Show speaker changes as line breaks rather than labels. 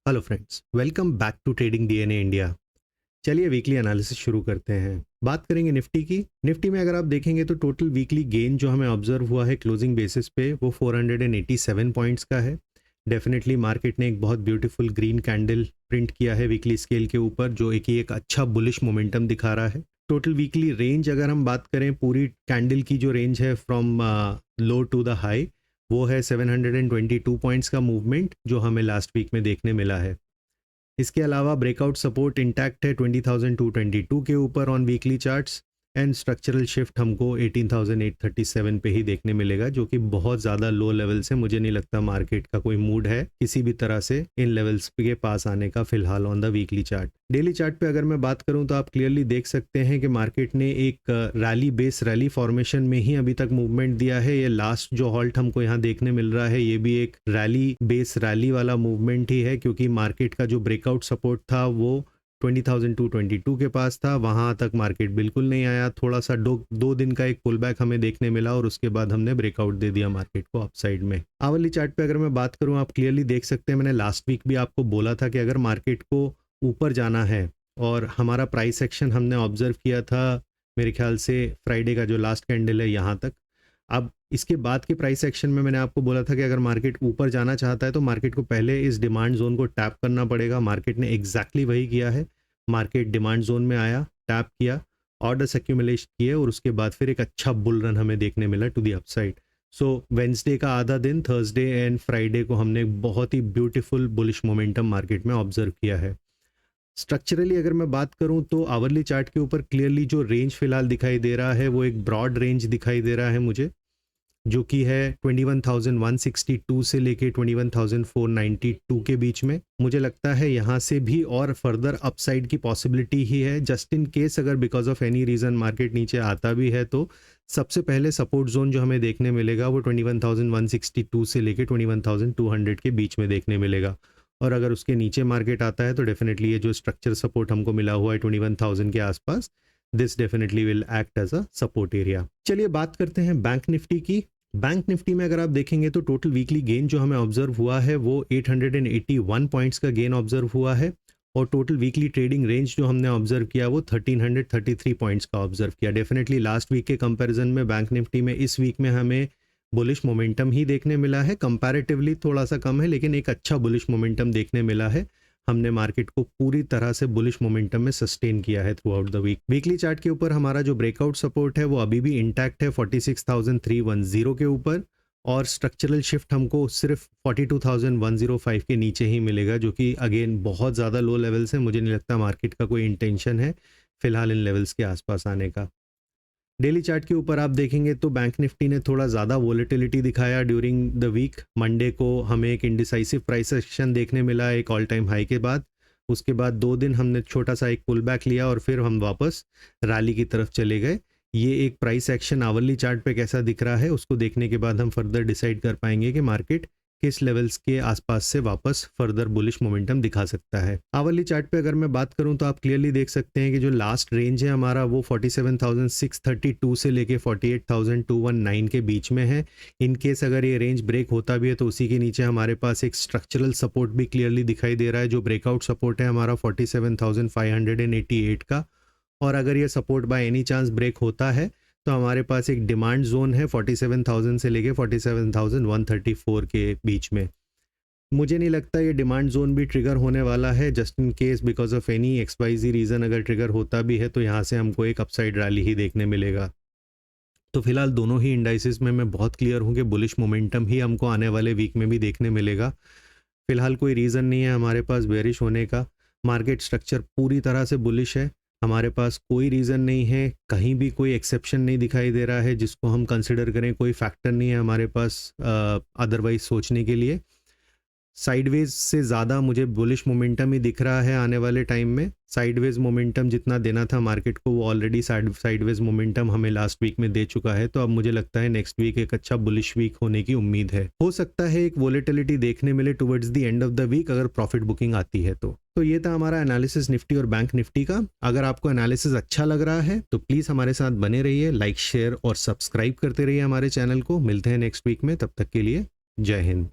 Hello friends, welcome back to Trading DNA India. चलिए weekly analysis शुरू करते हैं। बात करेंगे निफ्टी की। निफ्टी में अगर आप देखेंगे तो टोटल वीकली गेन जो हमें ऑब्जर्व हुआ है क्लोजिंग बेसिस पे वो 487 पॉइंट्स का है। डेफिनेटली मार्केट ने एक बहुत ब्यूटीफुल ग्रीन कैंडल प्रिंट किया है वीकली स्केल के ऊपर, जो एक अच्छा बुलिश मोमेंटम दिखा रहा है। टोटल वीकली रेंज अगर हम बात करें, पूरी कैंडल की जो रेंज है from low to the high, वो है 722 पॉइंट्स का मूवमेंट जो हमें लास्ट वीक में देखने मिला है। इसके अलावा ब्रेकआउट सपोर्ट इंटैक्ट है 20,222 के ऊपर on weekly charts, and structural shift हमको 18,837 पे ही देखने मिलेगा, जो कि बहुत ज़्यादा लो लेवल से मुझे नहीं लगता मार्केट का कोई मूड है किसी भी तरह से इन लेवल्स के पास आने का फिलहाल on the weekly chart. Daily chart पे अगर मैं बात करूं तो आप क्लियरली देख सकते हैं कि मार्केट ने एक रैली बेस रैली फॉर्मेशन में ही अभी तक मूवमेंट दिया है। ये लास्ट जो हॉल्ट हमको यहाँ देखने मिल रहा है, ये भी एक रैली बेस रैली वाला मूवमेंट ही है, क्योंकि मार्केट का जो ब्रेकआउट सपोर्ट था वो 20,222 के पास था। वहां तक मार्केट बिल्कुल नहीं आया, थोड़ा सा दो दिन का एक पुल बैक हमें देखने मिला और उसके बाद हमने ब्रेकआउट दे दिया मार्केट को अपसाइड में। आवली चार्ट पे अगर मैं बात करूं, आप क्लियरली देख सकते हैं, मैंने लास्ट वीक भी आपको बोला था कि अगर मार्केट को ऊपर जाना है, और हमारा प्राइस एक्शन हमने ऑब्जर्व किया था मेरे ख्याल से फ्राइडे का जो लास्ट कैंडल है यहाँ तक। अब इसके बाद के प्राइस एक्शन में मैंने आपको बोला था कि अगर मार्केट ऊपर जाना चाहता है तो मार्केट को पहले इस डिमांड जोन को टैप करना पड़ेगा। मार्केट ने एग्जैक्टली वही किया है। मार्केट डिमांड जोन में आया, टैप किया, ऑर्डर्स एक्यूमुलेट किए, और उसके बाद फिर एक अच्छा बुल रन हमें देखने मिला to the upside. So Wednesday का आधा दिन, थर्सडे एंड फ्राइडे को हमने एक बहुत ही ब्यूटीफुल बुलिश मोमेंटम मार्केट में ऑब्जर्व किया है। स्ट्रक्चरली अगर मैं बात करूं तो आवरली चार्ट के ऊपर क्लियरली जो रेंज फिलहाल दिखाई दे रहा है वो एक ब्रॉड रेंज दिखाई दे रहा है मुझे, जो कि है 21,162 से लेके 21,492 के बीच में। मुझे लगता है यहाँ से भी और फर्दर अपसाइड की पॉसिबिलिटी ही है, जस्ट इन केस अगर because of any reason market नीचे आता भी है तो सबसे पहले सपोर्ट जोन जो हमें देखने मिलेगा वो 21,162 से लेके 21,200 के बीच में देखने मिलेगा। और अगर उसके नीचे मार्केट आता है तो डेफिनेटली ये जो स्ट्रक्चर सपोर्ट हमको मिला हुआ है 21,000 के आसपास, this definitely will act as a support area. चलिए बात करते हैं बैंक निफ्टी की। बैंक निफ्टी में अगर आप देखेंगे तो टोटल वीकली गेन जो हमें ऑब्जर्व हुआ है वो 881 पॉइंट्स का गेन ऑब्जर्व हुआ है, और टोटल वीकली ट्रेडिंग रेंज जो हमने ऑब्जर्व किया वो 1333 पॉइंट्स का ऑब्जर्व किया। डेफिनेटली लास्ट वीक के कंपैरिजन में बैंक निफ्टी में इस वीक में हमें बुलिश मोमेंटम ही देखने मिला है। कंपैरेटिवली थोड़ा सा कम है, लेकिन एक अच्छा बुलिश मोमेंटम देखने मिला है। हमने मार्केट को पूरी तरह से बुलिश मोमेंटम में सस्टेन किया है throughout the week. Weekly chart के ऊपर हमारा जो ब्रेकआउट सपोर्ट है वो अभी भी इंटैक्ट है 46,310 के ऊपर, और स्ट्रक्चरल शिफ्ट हमको सिर्फ 42,105 के नीचे ही मिलेगा, जो कि अगेन बहुत ज़्यादा लो लेवल्स है। मुझे नहीं लगता मार्केट का कोई इंटेंशन है फिलहाल इन लेवल्स के आसपास आने का। डेली चार्ट के ऊपर आप देखेंगे तो बैंक निफ्टी ने थोड़ा ज़्यादा वोलेटिलिटी दिखाया ड्यूरिंग द वीक। मंडे को हमें एक इंडिसाइसिव प्राइस एक्शन देखने मिला एक ऑल टाइम हाई के बाद। उसके बाद 2 दिन हमने छोटा सा एक पुल बैक लिया और फिर हम वापस रैली की तरफ चले गए। ये एक प्राइस एक्शन आवरली चार्ट पे कैसा दिख रहा है उसको देखने के बाद हम फर्दर डिसाइड कर पाएंगे कि मार्केट किस लेवल्स के आसपास से वापस फर्दर बुलिश मोमेंटम दिखा सकता है। आवरली चार्ट पे अगर मैं बात करूं तो आप क्लियरली देख सकते हैं कि जो लास्ट रेंज है हमारा वो 47,632 से लेके 48,219 के बीच में है। इन केस अगर ये रेंज ब्रेक होता भी है तो उसी के नीचे हमारे पास एक स्ट्रक्चरल सपोर्ट भी क्लियरली दिखाई दे रहा है, जो ब्रेकआउट सपोर्ट है हमारा 47,588 का। और अगर ये support by any chance break होता है तो हमारे पास एक डिमांड जोन है 47,000 से लेके 47,134 के बीच में। मुझे नहीं लगता ये डिमांड जोन भी ट्रिगर होने वाला है, just in case because of any XYZ reason अगर ट्रिगर होता भी है तो यहाँ से हमको एक अपसाइड रैली ही देखने मिलेगा। तो फिलहाल दोनों ही इंडाइसिस में मैं बहुत क्लियर हूँ कि बुलिश मोमेंटम ही हमको आने वाले वीक में भी देखने मिलेगा। फिलहाल कोई रीज़न नहीं है हमारे पास बेरिश होने का। मार्केट स्ट्रक्चर पूरी तरह से बुलिश है। हमारे पास कोई रीज़न नहीं है, कहीं भी कोई एक्सेप्शन नहीं दिखाई दे रहा है जिसको हम कंसिडर करें, कोई फैक्टर नहीं है हमारे पास अदरवाइज सोचने के लिए। साइडवेज से ज़्यादा मुझे बुलिश मोमेंटम ही दिख रहा है आने वाले टाइम में। साइडवेज मोमेंटम जितना देना था मार्केट को वो ऑलरेडी साइडवेज मोमेंटम हमें लास्ट वीक में दे चुका है, तो अब मुझे लगता है नेक्स्ट वीक एक अच्छा बुलिश वीक होने की उम्मीद है। हो सकता है एक वोलेटिलिटी देखने मिले towards the end of the week अगर प्रॉफिट बुकिंग आती है तो ये था हमारा एनालिसिस निफ्टी और बैंक निफ्टी का। अगर आपको एनालिसिस अच्छा लग रहा है तो प्लीज़ हमारे साथ बने रहिए, लाइक शेयर और सब्सक्राइब करते रहिए हमारे चैनल को। मिलते हैं नेक्स्ट वीक में, तब तक के लिए जय हिंद।